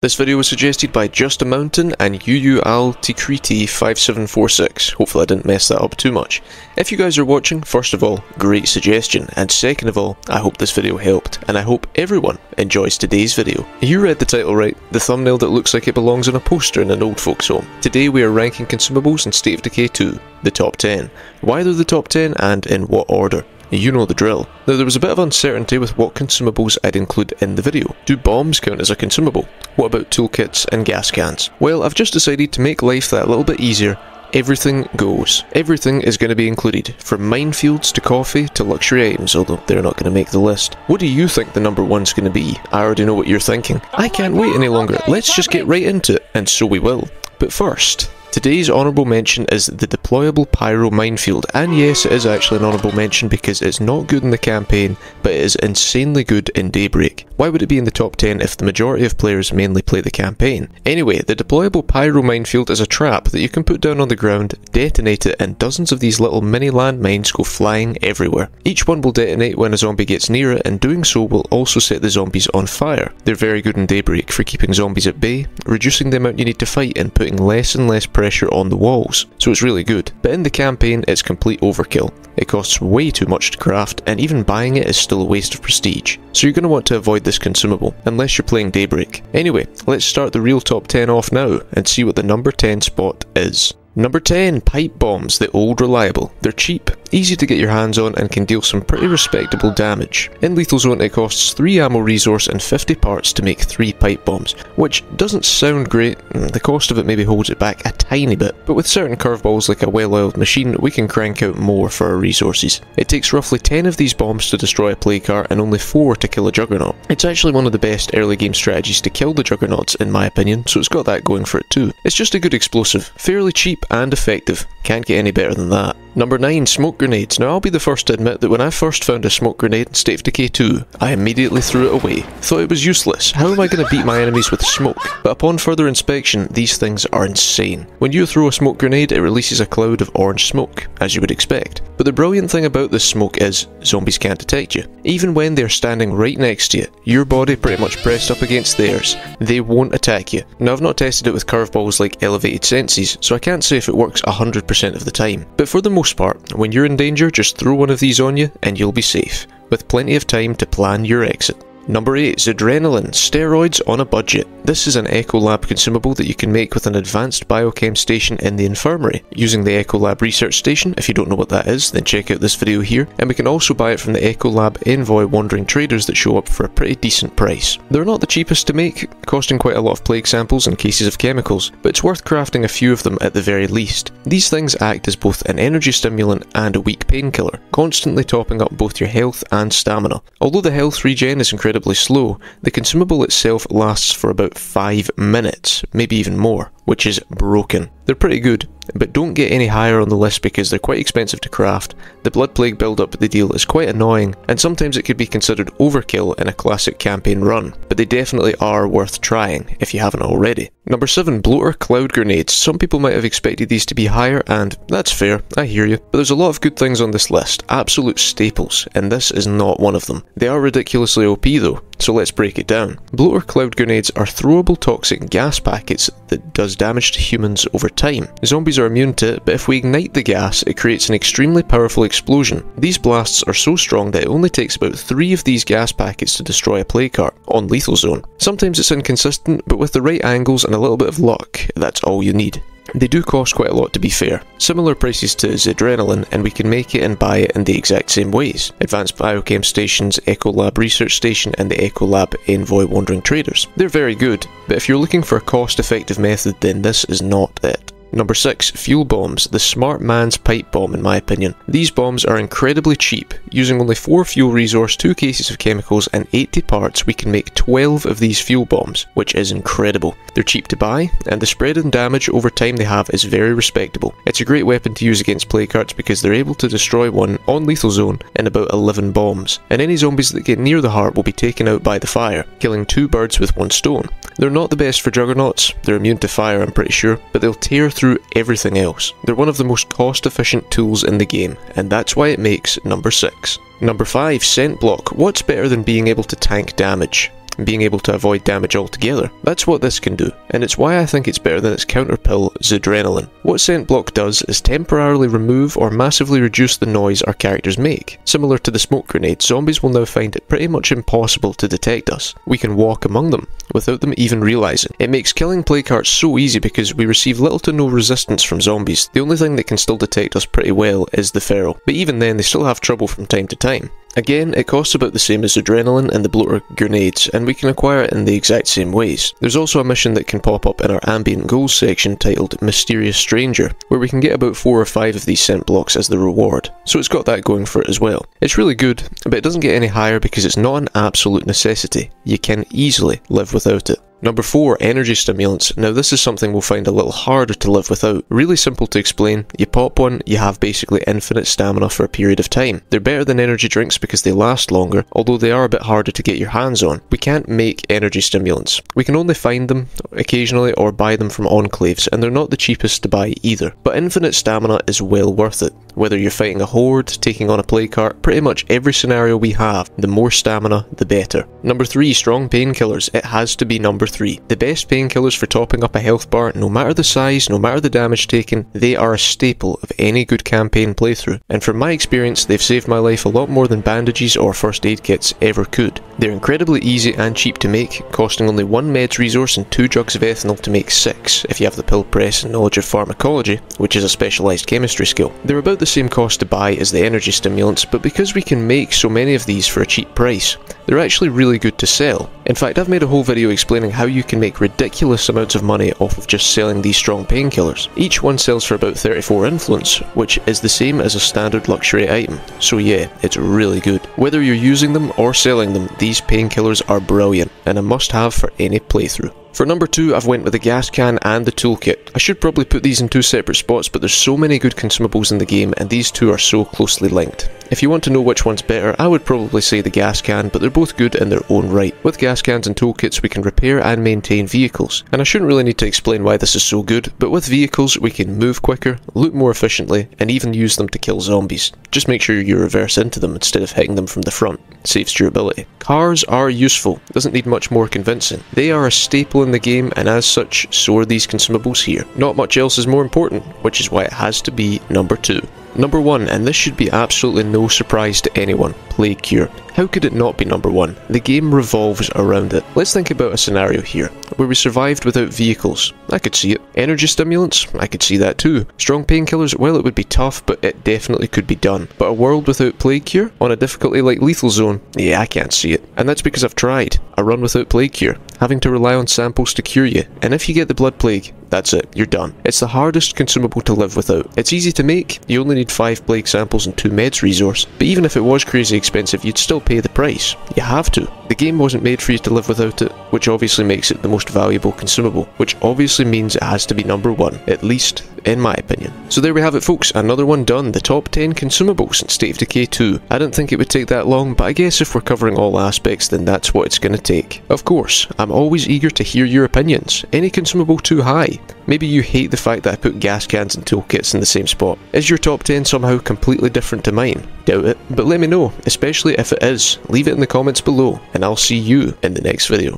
This video was suggested by Just a Mountain and UUALTikriti5746. Hopefully I didn't mess that up too much. If you guys are watching, first of all, great suggestion, and second of all, I hope this video helped, and I hope everyone enjoys today's video. You read the title right, the thumbnail that looks like it belongs on a poster in an old folks home. Today we are ranking Consumables in State of Decay 2, the top 10. Why they're the top 10 and in what order. You know the drill. Now there was a bit of uncertainty with what consumables I'd include in the video. Do bombs count as a consumable? What about toolkits and gas cans? Well, I've just decided to make life that little bit easier. Everything goes. Everything is going to be included, from minefields to coffee to luxury items, although they're not going to make the list. What do you think the number one's going to be? I already know what you're thinking. I can't wait any longer. Let's just get right into it, and so we will. But first, today's honourable mention is the deployable pyro minefield, and yes, it is actually an honourable mention because it's not good in the campaign, but it is insanely good in Daybreak. Why would it be in the top 10 if the majority of players mainly play the campaign? Anyway, the deployable pyro minefield is a trap that you can put down on the ground, detonate it, and dozens of these little mini landmines go flying everywhere. Each one will detonate when a zombie gets near it, and doing so will also set the zombies on fire. They're very good in Daybreak for keeping zombies at bay, reducing the amount you need to fight, and putting less and less pressure on the walls, so it's really good. But in the campaign, it's complete overkill. It costs way too much to craft, and even buying it is still a waste of prestige. So you're going to want to avoid this consumable, unless you're playing Daybreak. Anyway, let's start the real top 10 off now, and see what the number 10 spot is. Number 10, pipe bombs, the old reliable. They're cheap, easy to get your hands on, and can deal some pretty respectable damage. In Lethal Zone it costs 3 ammo resource and 50 parts to make 3 pipe bombs, which doesn't sound great. The cost of it maybe holds it back a tiny bit, but with certain curveballs like a well-oiled machine, we can crank out more for our resources. It takes roughly 10 of these bombs to destroy a plague cart and only 4 to kill a juggernaut. It's actually one of the best early game strategies to kill the juggernauts in my opinion, so it's got that going for it too. It's just a good explosive, fairly cheap and effective. Can't get any better than that. Number 9, smoke grenades. Now I'll be the first to admit that when I first found a smoke grenade in State of Decay 2, I immediately threw it away. Thought it was useless. How am I going to beat my enemies with smoke? But upon further inspection, these things are insane. When you throw a smoke grenade, it releases a cloud of orange smoke, as you would expect. But the brilliant thing about this smoke is, zombies can't detect you. Even when they're standing right next to you, your body pretty much pressed up against theirs, they won't attack you. Now I've not tested it with curveballs like elevated senses, so I can't say if it works 100% of the time. But for the most part, when you're in danger, just throw one of these on you and you'll be safe, with plenty of time to plan your exit. Number 8, Adrenaline, steroids on a budget. This is an Ecolab consumable that you can make with an advanced biochem station in the infirmary. Using the Ecolab research station, if you don't know what that is, then check out this video here, and we can also buy it from the Ecolab Envoy wandering traders that show up for a pretty decent price. They're not the cheapest to make, costing quite a lot of plague samples and cases of chemicals, but it's worth crafting a few of them at the very least. These things act as both an energy stimulant and a weak painkiller, constantly topping up both your health and stamina. Although the health regen is incredibly slow, the consumable itself lasts for about 5 minutes, maybe even more, which is broken. They're pretty good, but don't get any higher on the list because they're quite expensive to craft. The blood plague build-up they deal is quite annoying, and sometimes it could be considered overkill in a classic campaign run, but they definitely are worth trying if you haven't already. Number 7, bloater cloud grenades. Some people might have expected these to be higher, and that's fair, I hear you, but there's a lot of good things on this list, absolute staples, and this is not one of them. They are ridiculously OP though, so let's break it down. Bloater cloud grenades are throwable toxic gas packets that does damage to humans over time. Zombies are immune to it, but if we ignite the gas, it creates an extremely powerful explosion. These blasts are so strong that it only takes about 3 of these gas packets to destroy a plague cart on Lethal Zone. Sometimes it's inconsistent, but with the right angles and a little bit of luck, that's all you need. They do cost quite a lot to be fair. Similar prices to Adrenaline, and we can make it and buy it in the exact same ways. Advanced Biochem Stations, Ecolab Research Station, and the Ecolab Envoy Wandering Traders. They're very good, but if you're looking for a cost-effective method, then this is not it. Number 6, fuel bombs, the smart man's pipe bomb in my opinion. These bombs are incredibly cheap. Using only 4 fuel resource, 2 cases of chemicals and 80 parts, we can make 12 of these fuel bombs, which is incredible. They're cheap to buy, and the spread and damage over time they have is very respectable. It's a great weapon to use against plague carts because they're able to destroy one on Lethal Zone in about 11 bombs, and any zombies that get near the heart will be taken out by the fire, killing 2 birds with 1 stone. They're not the best for juggernauts, they're immune to fire I'm pretty sure, but they'll tear through everything else. They're one of the most cost-efficient tools in the game, and that's why it makes number 6. Number 5, Scent Block. What's better than being able to tank damage? being able to avoid damage altogether. That's what this can do, and it's why I think it's better than its counterpill, Zedrenalin. What Scent Block does is temporarily remove or massively reduce the noise our characters make. Similar to the smoke grenade, zombies will now find it pretty much impossible to detect us. We can walk among them, without them even realising. It makes killing plague hearts so easy because we receive little to no resistance from zombies. The only thing that can still detect us pretty well is the feral, but even then they still have trouble from time to time. Again, it costs about the same as Adrenaline and the bloater grenades, and we can acquire it in the exact same ways. There's also a mission that can pop up in our ambient goals section titled Mysterious Stranger, where we can get about 4 or 5 of these scent blocks as the reward, so it's got that going for it as well. It's really good, but it doesn't get any higher because it's not an absolute necessity. You can easily live without it. Number 4, energy stimulants. Now this is something we'll find a little harder to live without. Really simple to explain. You pop one, you have basically infinite stamina for a period of time. They're better than energy drinks because they last longer, although they are a bit harder to get your hands on. We can't make energy stimulants. We can only find them occasionally or buy them from enclaves, and they're not the cheapest to buy either. But infinite stamina is well worth it. Whether you're fighting a horde, taking on a plague cart, pretty much every scenario we have, the more stamina, the better. Number 3, strong painkillers. It has to be number 3. The best painkillers for topping up a health bar, no matter the size, no matter the damage taken, they are a staple of any good campaign playthrough. And from my experience, they've saved my life a lot more than bandages or first aid kits ever could. They're incredibly easy and cheap to make, costing only 1 meds resource and 2 jugs of ethanol to make 6, if you have the pill press and knowledge of pharmacology, which is a specialised chemistry skill. They're about the same cost to buy as the energy stimulants, but because we can make so many of these for a cheap price, they're actually really good to sell. In fact, I've made a whole video explaining how you can make ridiculous amounts of money off of just selling these strong painkillers. Each one sells for about 34 influence, which is the same as a standard luxury item, so yeah, it's really good. Whether you're using them or selling them, these painkillers are brilliant, and a must-have for any playthrough. For number 2, I've went with the gas can and the toolkit. I should probably put these in 2 separate spots, but there's so many good consumables in the game, and these two are so closely linked. If you want to know which one's better, I would probably say the gas can, but they're both good in their own right. With gas cans and toolkits, we can repair and maintain vehicles, and I shouldn't really need to explain why this is so good, but with vehicles we can move quicker, loot more efficiently, and even use them to kill zombies. Just make sure you reverse into them instead of hitting them from the front. Saves durability. Cars are useful, doesn't need much more convincing. They are a staple in the game, and as such, so are these consumables here. Not much else is more important, which is why it has to be number 2. Number 1, and this should be absolutely no surprise to anyone, Plague Cure. How could it not be number 1? The game revolves around it. Let's think about a scenario here, where we survived without vehicles. I could see it. Energy stimulants? I could see that too. Strong painkillers? Well, it would be tough, but it definitely could be done. But a world without Plague Cure? On a difficulty like Lethal Zone? Yeah, I can't see it. And that's because I've tried. A run without Plague Cure, having to rely on samples to cure you, and if you get the blood plague, that's it, you're done. It's the hardest consumable to live without. It's easy to make, you only need 5 plague samples and 2 meds resource, but even if it was crazy expensive, you'd still pay the price. You have to. The game wasn't made for you to live without it, which obviously makes it the most valuable consumable, which obviously means it has to be number 1, at least in my opinion. So there we have it folks, another one done, the top 10 consumables in State of Decay 2. I didn't think it would take that long, but I guess if we're covering all aspects, then that's what it's going to take. Of course, I'm always eager to hear your opinions. Any consumable too high? Maybe you hate the fact that I put gas cans and toolkits in the same spot. Is your top 10 somehow completely different to mine? Doubt it, but let me know, especially if it is. Leave it in the comments below, and I'll see you in the next video.